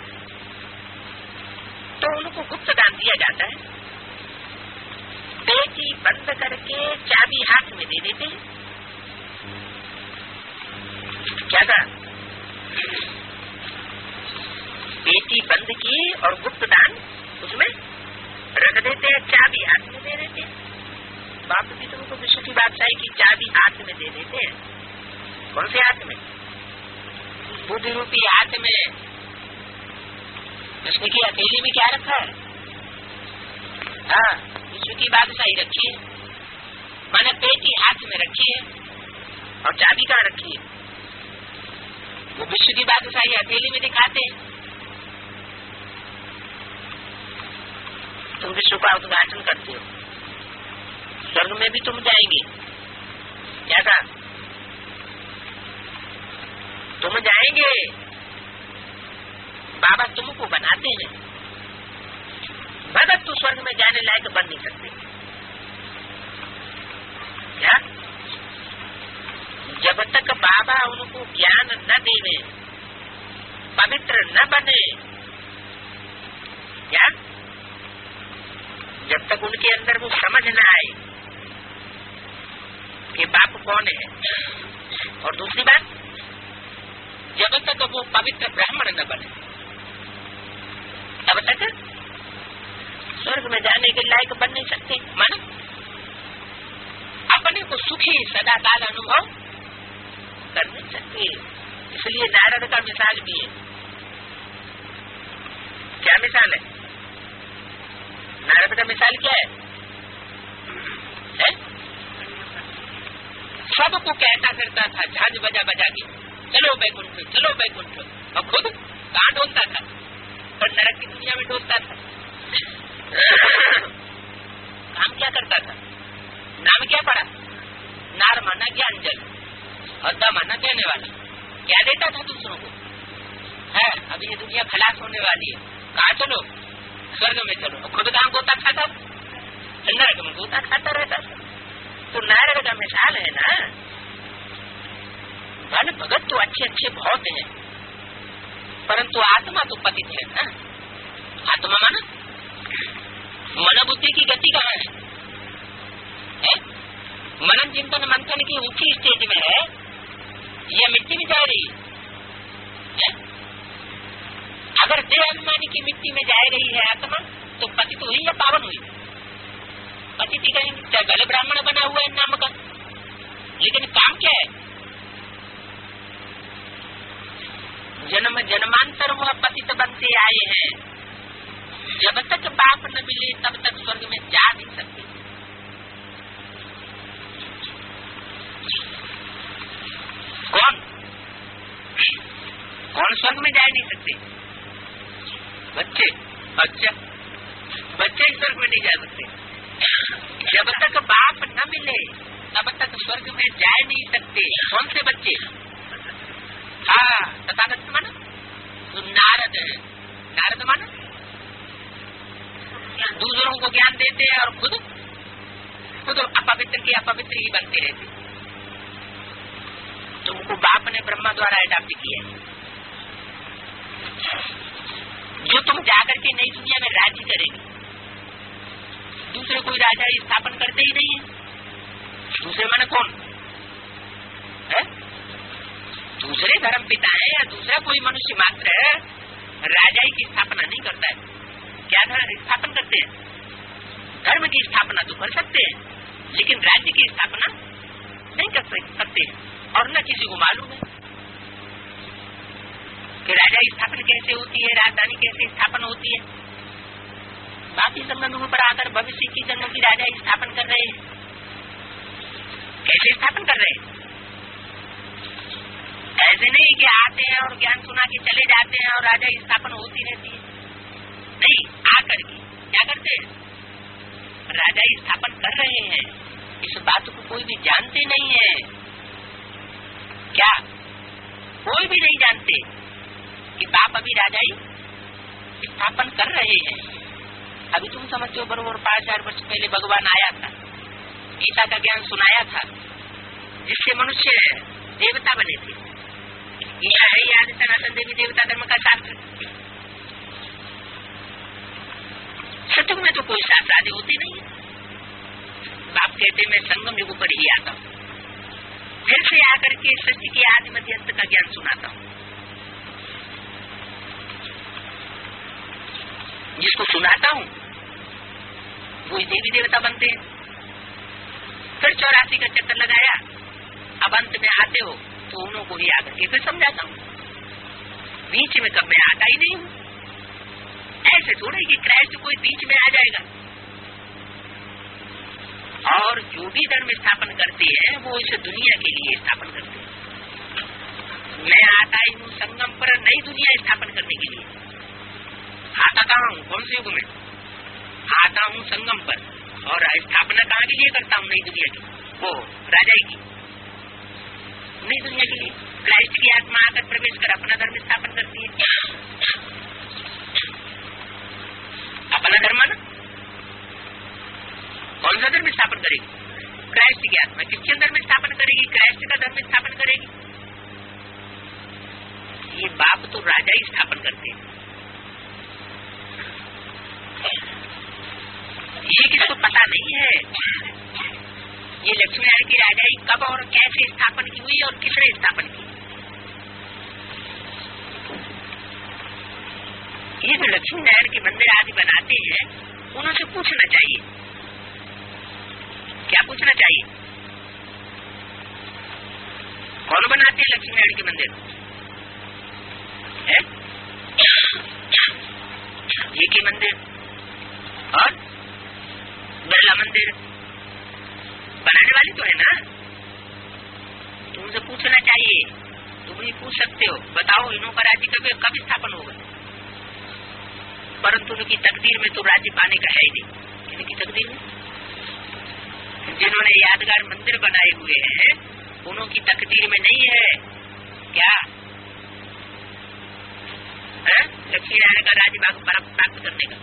तो उनको गुप्त दान दिया जाता है, पेटी बंद करके चाबी हाथ में दे देते हैं। क्या था? पेटी बंद की और गुप्त दान उसमें रख देते हैं, चाबी हाथ में दे देते हैं। बाप भी तुमको विश्व की बादशाही की चाबी हाथ में दे देते हैं। कौन से हाथ में? बुद्धि रूपी हाथ में। उसने की हथेली में क्या रखा है? हाँ, विश्व की बादशाही रखी है, माने पेटी हाथ में रखी है और चाबी कहाँ रखी है? वो विश्व की बादशाही हथेली में दिखाते हैं। तुम विश्व का उद्घाटन करते हो, स्वर्ग में भी तुम जाएंगे। क्या कहा? तुम जाएंगे, बाबा तुमको बनाते हैं। भगत तो स्वर्ग में जाने लायक बन नहीं सकते। क्या? जब तक बाबा उनको ज्ञान न देवे, पवित्र न बने, क्या? जब तक उनके अंदर वो समझ न आए कि बाप कौन है, और दूसरी बात, जब तक वो पवित्र ब्राह्मण न बने, तब तक स्वर्ग में जाने के लायक बन नहीं सकते। मानो अपने को सुखी सदा काल अनुभव कर नहीं सकते। इसलिए नारद का मिसाल भी है। क्या मिसाल है? नारद का मिसाल क्या है? सबको कहता करता था झांझ बजा बजा के, चलो बैकुंठ, चलो बैकुंठ, और खुद कहाँ ढोलता था? और नरक की दुनिया में ढोलता था। काम क्या करता था? नाम क्या पड़ा? नार माना ज्ञान जल और द माना देने वाला। क्या देता था दूसरों को? है अभी ये दुनिया खलास होने वाली है, कहाँ चलो? स्वर्ग में चलो। और खुद कहाँ गोता खाता? नरक में गोता खाता रहता था। तो नारद का मिसाल है ना। भले भगत तो अच्छे अच्छे बहुत हैं, परंतु आत्मा तो पतित है ना। आत्मा माना मन बुद्धि की गति कहाँ है? मनन चिंतन मंथन की ऊंची स्टेज में है या मिट्टी में जा रही है? अगर देह अभिमानी की मिट्टी में जा रही है आत्मा, तो पतित हुई या पावन हुई? पतित ही कहेंगे, चाहे भले ब्राह्मण बना हुआ है नाम का, लेकिन काम क्या है? जन्म जन्मांतर वह पतित बनते आए हैं। जब तक बाप न मिले तब तक स्वर्ग में जा नहीं सकते। कौन कौन स्वर्ग में जा नहीं सकते? बच्चे। अच्छा, बच्चे स्वर्ग में नहीं जा सकते। जब तक बाप न मिले तब तक स्वर्ग में जा नहीं सकते। कौन से बच्चे? हाँ, तथागत माना तो नारद है। नारद माना दूसरों को ज्ञान देते हैं और खुद अपवित्र के अपवित्र ही बनते रहते। तुमको बाप ने ब्रह्मा द्वारा अडॉप्ट किया है, जो तुम जाकर के नई दुनिया में राज्य करेंगे। दूसरे कोई राजा स्थापन करते ही नहीं है। दूसरे माने कौन है? दूसरे धर्म पिता है या दूसरा कोई मनुष्य मात्र है राजाई की स्थापना नहीं करता है। क्या स्थापन करते हैं? धर्म की स्थापना तो कर सकते हैं, लेकिन राज्य की स्थापना नहीं कर सकते। और न किसी को मालूम है कि राजा स्थापना कैसे होती है, राजधानी कैसे स्थापना होती है। बाकी संगठनों पर आकर भविष्य की जन्म की राजा स्थापन कर रहे हैं। कैसे स्थापन कर रहे हैं? ऐसे नहीं कि आते हैं और ज्ञान सुना के चले जाते हैं और राजा स्थापना होती रहती है। नहीं, आकर के क्या करते हैं? राजा स्थापन कर रहे हैं। इस बात को कोई भी जानते नहीं है। क्या कोई भी नहीं जानते कि बाप अभी राजाई स्थापन कर रहे हैं। अभी तुम समझते हो बरोबर 5000 वर्ष पहले भगवान आया था, गीता का ज्ञान सुनाया था, जिससे मनुष्य देवता बने थे। यह है याद सनातन देवी देवता धर्म का शास्त्र। सतयुग में तो कोई शास्त्र आदि होते नहीं है। बाप कहते मैं संगम युग पर ही आता हूँ, फिर से आकर के सृष्टि के आदि मध्य अंत का ज्ञान सुनाता हूँ। जिसको सुनाता हूँ वो देवी देवता बनते हैं। फिर 84 का चक्कर लगाया, अब अंत में आते हो तो उन्हों को ही आकर के फिर समझाता हूँ। बीच में कब मैं आता ही नहीं हूँ। ऐसे थोड़े कि क्राइस्ट कोई बीच में आ जाएगा। और जो भी धर्म स्थापन करते हैं वो इस दुनिया के लिए स्थापन करते हैं। मैं आता ही हूँ संगम पर नई दुनिया स्थापन करने के लिए। आता कहाँ हूँ, कौन से युग में आता हूँ? संगम पर। और स्थापना कहाँ के लिए करता हूँ? नई दुनिया की, वो राजाई की नई दुनिया के लिए। क्राइस्ट की आत्मा आकर प्रवेश कर अपना धर्म स्थापन करती है। अपना धर्म ना, कौन सा धर्म स्थापन करेगी? क्राइस्ट की आत्मा क्रिश्चियन धर्म स्थापन करेगी, क्राइस्ट का धर्म स्थापन करेगी। ये बाप तो राजा ही स्थापन करते हैं। ये किसको पता नहीं है ये लक्ष्मी नारायण की राजाई कब और कैसे स्थापन की हुई और किसने स्थापन की। ये जो लक्ष्मी नारायण के मंदिर आदि बनाते हैं उनसे पूछना चाहिए। क्या पूछना चाहिए? कौन बनाते हैं लक्ष्मी नारायण के मंदिर? है ये के मंदिर और बिरला मंदिर बनाने वाले तो है ना। तुमसे पूछना चाहिए, तुम ही पूछ सकते हो। बताओ इन्हों का राज्य कब स्थापन होगा? परंतु उनकी तकदीर में तो राज्य पाने का है ही नहीं। इनकी तकदीर में जिन्होंने यादगार मंदिर बनाए हुए हैं उनकी तकदीर में नहीं है क्या लक्ष्मी नारायण का राज्य भाग प्राप्त करने का।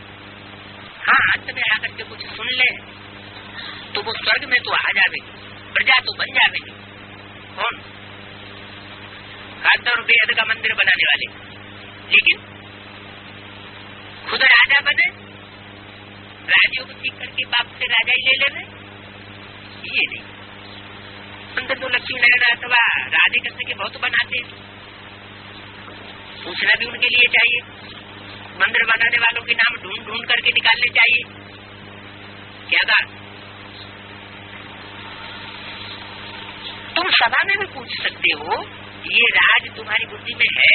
हाँ, अंत में आकर के कुछ सुन ले तो वो स्वर्ग में तो आ जाएगी, प्रजा तो बन जाएगी। कौन? हद और बेहद का मंदिर बनाने वाले। लेकिन खुद राजा बने, राज्यों को ठीक करके बाप से राजा ही ले ले रहे, ये नहीं। अंदर तो लक्ष्मी नारायण अथवा राधे कृष्ण के बहुत बनाते हैं। पूछना भी उनके लिए चाहिए। मंदिर बनाने वालों के नाम ढूंढ ढूंढ करके निकालने चाहिए। क्या बात? तुम सभा में भी पूछ सकते हो, ये राज तुम्हारी बुद्धि में है,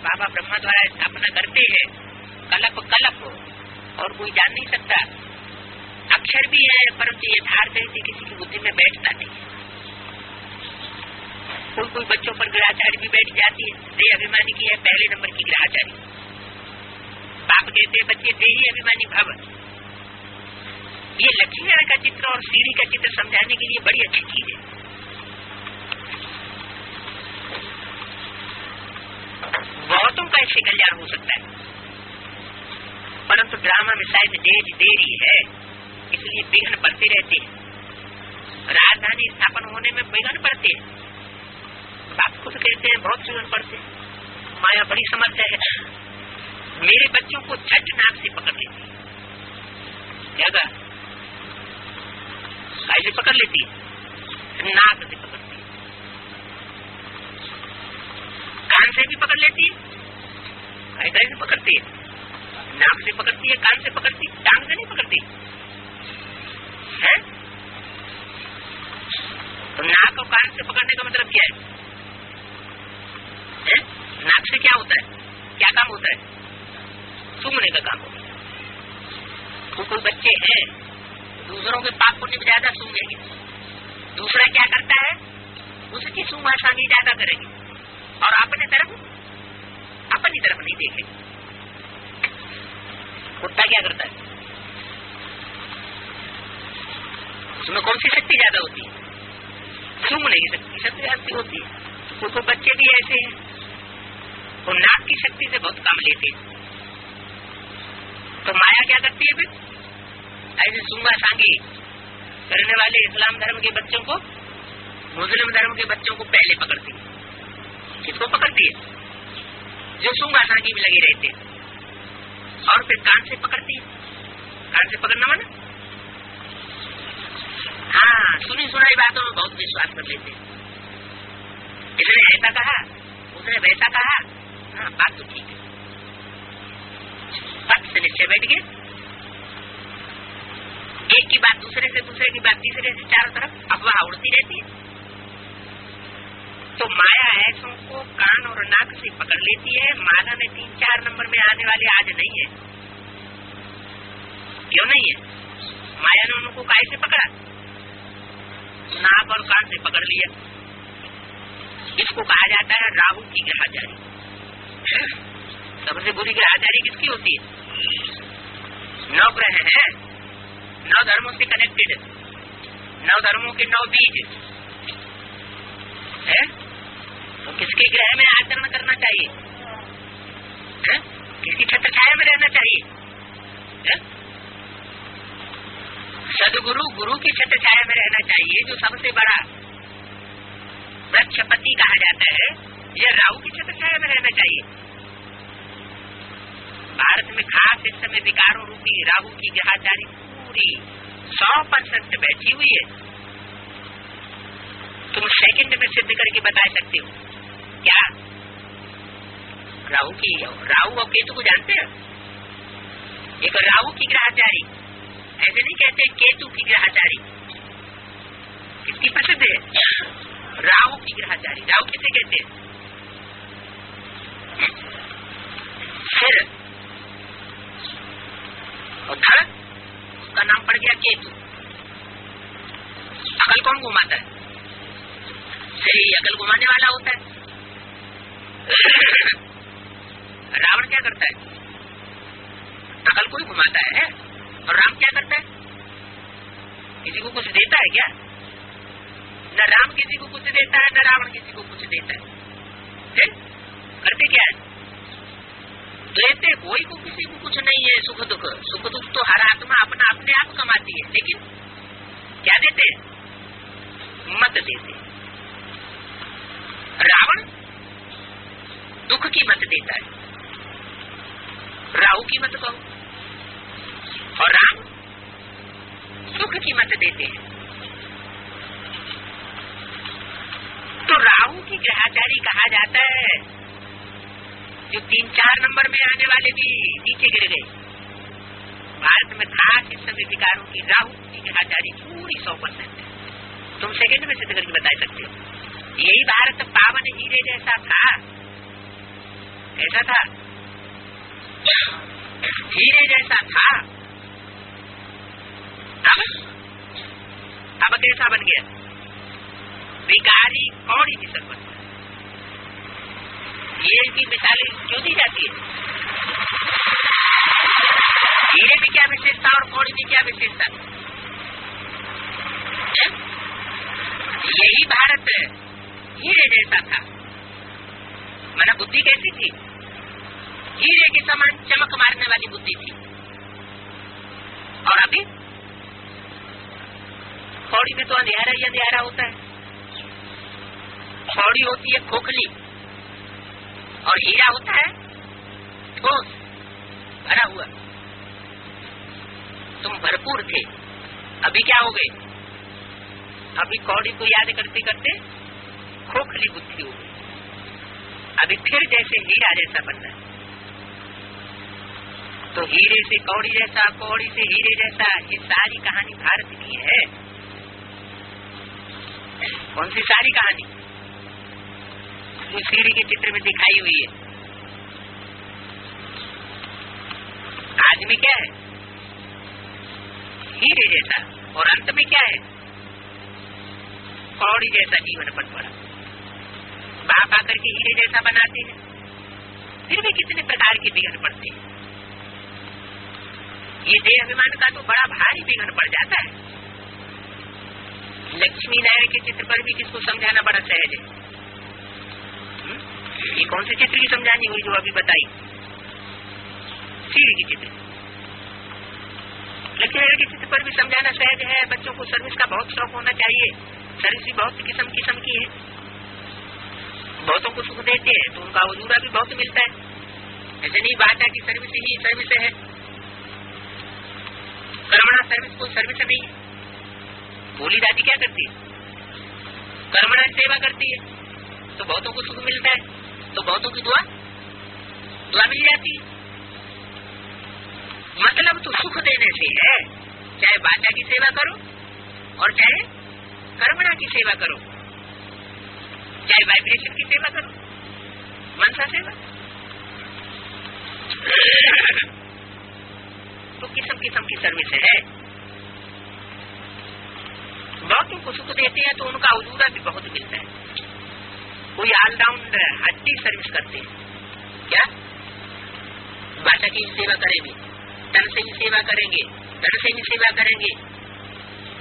बाबा ब्रह्मा द्वारा स्थापना करते हैं, कलप कलप और कोई जान नहीं सकता। अक्षर भी है परंतु यथार्थ रीति किसी की बुद्धि में बैठता नहीं। कोई बच्चों पर ग्रहाचारी भी बैठ जाती है। दे अभिमानी की है पहले नंबर की ग्रहाचारी। बाप कहते हैं बच्चे दे ही अभिमानी भव। ये लक्ष्मी नारायण का चित्र और सीढ़ी का चित्र समझाने के लिए बड़ी अच्छी चीज है। बहुतों का इससे कल्याण हो सकता है, परंतु ड्रामा में शायद देरी है, इसलिए विघ्न पड़ते रहते हैं। राजधानी स्थापन होने में विघ्न पड़ते हैं। बाप खुद कहते हैं बहुत विघ्न पड़ते हैं। माया बड़ी समर्थ है, मेरे बच्चों को झट नाक से पकड़ लेती है। क्या ऐसे पकड़ लेती है? नाक से पकड़ती है, कान से भी पकड़ लेती है। कैसे पकड़ती है? नाक से पकड़ती है, कान से पकड़ती है, टांग से नहीं पकड़ती है? तो नाक और कान से पकड़ने का मतलब क्या है? नाक से क्या होता है? क्या काम होता है? सूंघने का काम होता है। कोई बच्चे हैं दूसरों के पाप पुण्य ज्यादा सूंघेंगे, दूसरा क्या करता है उसकी सूंघ आसानी ज्यादा करेगी और अपनी तरफ नहीं देखेगी। कुत्ता क्या करता है? उसमें कौन किसकी शक्ति ज्यादा होती है? सूंघने की शक्ति सबसे ज्यादा होती है। तो कुछ बच्चे भी ऐसे हैं, वो नाक की शक्ति से बहुत काम लेते हैं। तो माया क्या करती है फिर? ऐसे सूंगा सांगी करने वाले इस्लाम धर्म के बच्चों को मुस्लिम धर्म के बच्चों को पहले पकड़ती है। किसको पकड़ती है? जो सूंगा सांगी में लगे रहते हैं। और फिर कान से पकड़ती है। कान से पकड़ना माना, हाँ, सुनी सुनाई बातों में बहुत विश्वास कर लेते हैं। इसने ऐसा कहा, उसने वैसा कहा, हाँ बात तो ठीक है, पट से निश्चय बैठ गए। एक की बात दूसरे से, दूसरे की बात तीसरे से, चारों तरफ अफवाह उड़ती रहती है। तो माया ऐसों को कान और नाक से पकड़ लेती है। माला में 3-4 नंबर में आने वाले आज नहीं है। क्यों नहीं है? माया ने उनको काहे से पकड़ा? नाक और कान से पकड़ लिया। इसको कहा जाता है राहु की ग्रहचारी। सबसे बुरी ग्रहचारी किसकी होती है? 9 ग्रह हैं, 9 धर्मों से कनेक्टेड, 9 धर्मों के 9 बीज है। तो किसके ग्रह में आचरण करना चाहिए? किसकी छत्र छाया में रहना चाहिए? सदगुरु, गुरु की छत्र छाया में रहना चाहिए। जो सबसे बड़ा वृक्षपति कहा जाता है, यह राहु की छत्र छाया में रहना चाहिए। भारत में खास इस समय विकारों रूपी राहु की ग्रहचारी पूरी 100% बैठी हुई है। तुम सेकंड में सिद्ध करके बता सकते हो क्या? राहु और केतु को जानते हो? एक राहु की ग्रहचारी, ऐसे नहीं कहते केतु की ग्रहचारी। किसकी प्रसिद्ध है? राहु की ग्रहचारी। राहु किसे कहते हैं? सिर और धड़, उसका नाम पड़ गया केतु। अकल कौन घुमाता है? सिर ही अकल घुमाने वाला होता है। रावण क्या करता है? अकल को ही घुमाता है। और राम क्या करता है? किसी को कुछ देता है क्या? न राम किसी को कुछ देता है, न रावण किसी को कुछ देता है। करते क्या है? देते कोई को किसी को कुछ नहीं है। सुख दुख तो हर आत्मा अपने आप कमाती है, लेकिन क्या देते हैं? मत देते। रावण दुख की मत देता है, राहु की मत कहो, और राम सुख की मत देते हैं। तो राहु की ग्रहचारी कहा जाता है। जो 3-4 नंबर में आने वाले भी नीचे गिर गए। भारत में खास इस समय विकारों की राहु की ग्रहचारी पूरी 100% है। तुम सेकंड में सिद्ध करके बता सकते हो। यही भारत पावन हीरे जैसा था। कैसा था? हीरे जैसा था। अब कैसा बन गया? भिखारी कौड़ी जिसर बन गया। हीरे की मिसालें क्यों दी जाती है? हीरे में क्या विशेषता और कौड़ी में क्या विशेषता? यही भारत हीरे जैसा था। माना बुद्धि कैसी थी? हीरे के समान चमक मारने वाली बुद्धि थी। और अभी कौड़ी में तो अंधेरा ही अंधेरा होता है। कौड़ी होती है खोखली और हीरा होता है ठोस भरा हुआ। तुम भरपूर थे, अभी क्या हो गए? अभी कौड़ी को याद करते करते खोखली बुद्धि हो गई। अभी फिर जैसे हीरा जैसा बनना है। तो हीरे से कौड़ी जैसा, कौड़ी से हीरे जैसा, ये सारी कहानी भारत की है। कौन सी सारी कहानी? जो सीढ़ी के चित्र में दिखाई हुई है। आदमी क्या है? हीरे जैसा, और अंत में क्या है? कौड़ी जैसा जीवन बन पड़ा। बाप आकर के हीरे जैसा बनाते हैं, फिर भी कितने प्रकार के बिघन पड़ते हैं। ये देह अभिमान का तो बड़ा भारी बिघन पड़ जाता है। लक्ष्मी नारायण के चित्र पर भी किसको समझाना बड़ा सहज है। ये कौन से चित्र की समझानी हुई जो अभी बताई? सीढ़ी की चित्र। लक्ष्मी नारायण के चित्र पर भी समझाना सहज है। बच्चों को सर्विस का बहुत शौक होना चाहिए। सर्विस भी बहुत किस्म किस्म की है। बहुतों को सुख देते हैं तो उनका उजूरा भी बहुत मिलता है। ऐसे नहीं बाटा की सर्विस ही सर्विस है, कर्मणा सर्विस कोई सर्विस नहीं है। भोली दादी क्या करती है? कर्मणा सेवा करती है तो बहुतों को सुख मिलता है, तो बहुतों की दुआ मिल जाती है। मतलब तो सुख देने से है, चाहे बाटा की सेवा करो और चाहे कर्मणा की सेवा करो, चाहे वाइब्रेशन की सेवा करो, मनसा सेवा। तो किस्म किस्म की सर्विस है। बहुतों को सुख देते हैं तो उनका उजूरा भी बहुत मिलता है। कोई ऑलराउंड हड्डी सर्विस करते हैं, क्या बाटा की सेवा करेंगे, तन से भी सेवा करेंगे, धन से भी सेवा करेंगे,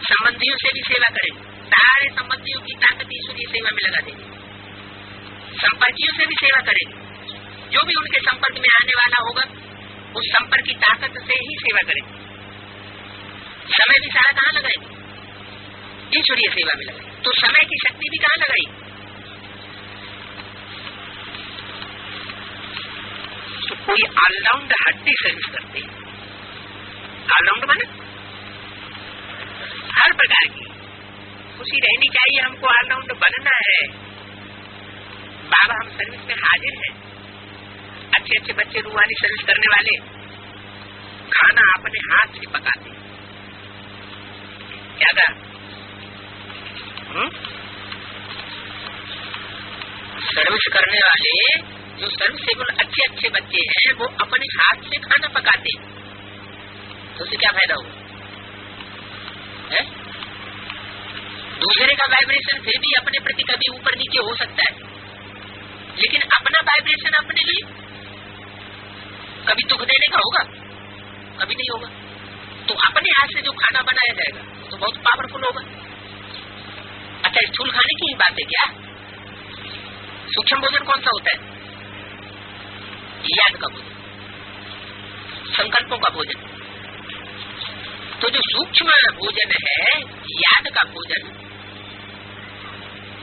संबंधियों से भी सेवा करेंगे। सारे संबंधियों की ताकत ईश्वरीय सेवा में लगा देंगे। संपर्कियों से भी सेवा करेंगे। जो भी उनके संपर्क में आने वाला होगा उस संपर्क की ताकत से ही सेवा करेंगे। समय भी सारा कहाँ लगाएंगे? ईश्वरीय सेवा में लगाएंगे। तो समय की शक्ति भी कहाँ लगाएगी? तो कोई ऑलराउंड हड्डी सर्विस करते हैं। ऑलराउंड माने हर प्रकार की खुशी रहनी चाहिए। हमको ऑलराउंड बनना है। बाबा हम सर्विस में हाजिर हैं। अच्छे अच्छे बच्चे रूहानी सर्विस करने वाले खाना अपने हाथ से पकाते। क्या कहा? सर्विस करने वाले जो सर्विसेबल अच्छे अच्छे बच्चे हैं वो अपने हाथ से खाना पकाते। तो उससे क्या फायदा हुआ? दूसरे का वाइब्रेशन फिर भी अपने प्रति कभी ऊपर नीचे हो सकता है, लेकिन अपना वाइब्रेशन अपने लिए कभी दुख देने का होगा? कभी नहीं होगा। तो अपने हाथ से जो खाना बनाया जाएगा तो बहुत पावरफुल होगा। अच्छा, स्थूल खाने की ही बात है क्या? सूक्ष्म भोजन कौन सा होता है? याद का भोजन, संकल्पों का भोजन। तो जो सूक्ष्म भोजन है, याद का भोजन,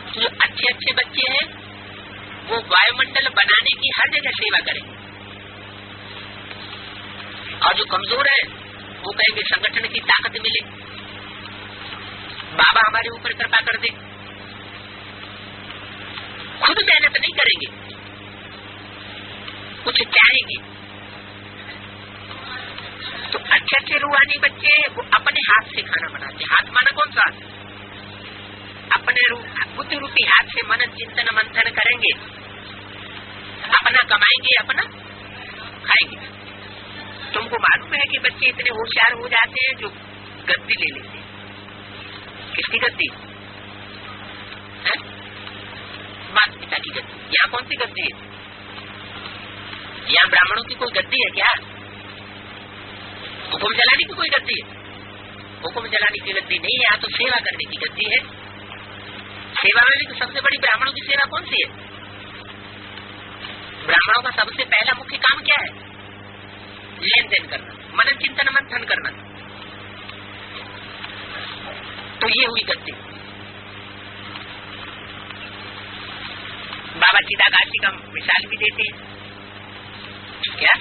तो जो अच्छे अच्छे बच्चे हैं वो वायुमंडल बनाने की हर जगह सेवा करें, और जो कमजोर है वो कहेंगे संगठन की ताकत मिले, बाबा हमारे ऊपर कृपा कर दे। खुद मेहनत नहीं करेंगे, कुछ चाहेंगे। तो अच्छे अच्छे रूहानी बच्चे वो अपने हाथ से खाना बनाते। हाथ माना कौन सा? अपने बुद्धि रूपी हाथ से मन चिंतन मंथन करेंगे, अपना कमाएंगे, अपना खाएंगे। तुमको मालूम है कि बच्चे इतने होशियार हो जाते हैं जो गद्दी ले लेते हैं। किसकी गद्दी? माता पिता की गद्दी। यहाँ कौन सी गद्दी है? यहाँ ब्राह्मणों की कोई गद्दी है क्या? हुक्म जलाने की कोई गद्दी है? हुक्म जलाने की गद्दी नहीं है। यहाँ तो सेवा करने की गद्दी है। सेवा में भी तो सबसे बड़ी ब्राह्मणों की सेवा कौन सी है? ब्राह्मणों का सबसे पहला मुख्य काम क्या है? लेन देन करना, मनन चिंतन मंथन करना। तो ये हुई गद्दी। बाबा चिदाकाशी का मिसाल भी देते हैं। क्या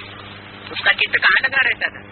उसका चित्र कहाँ लगा रहता था?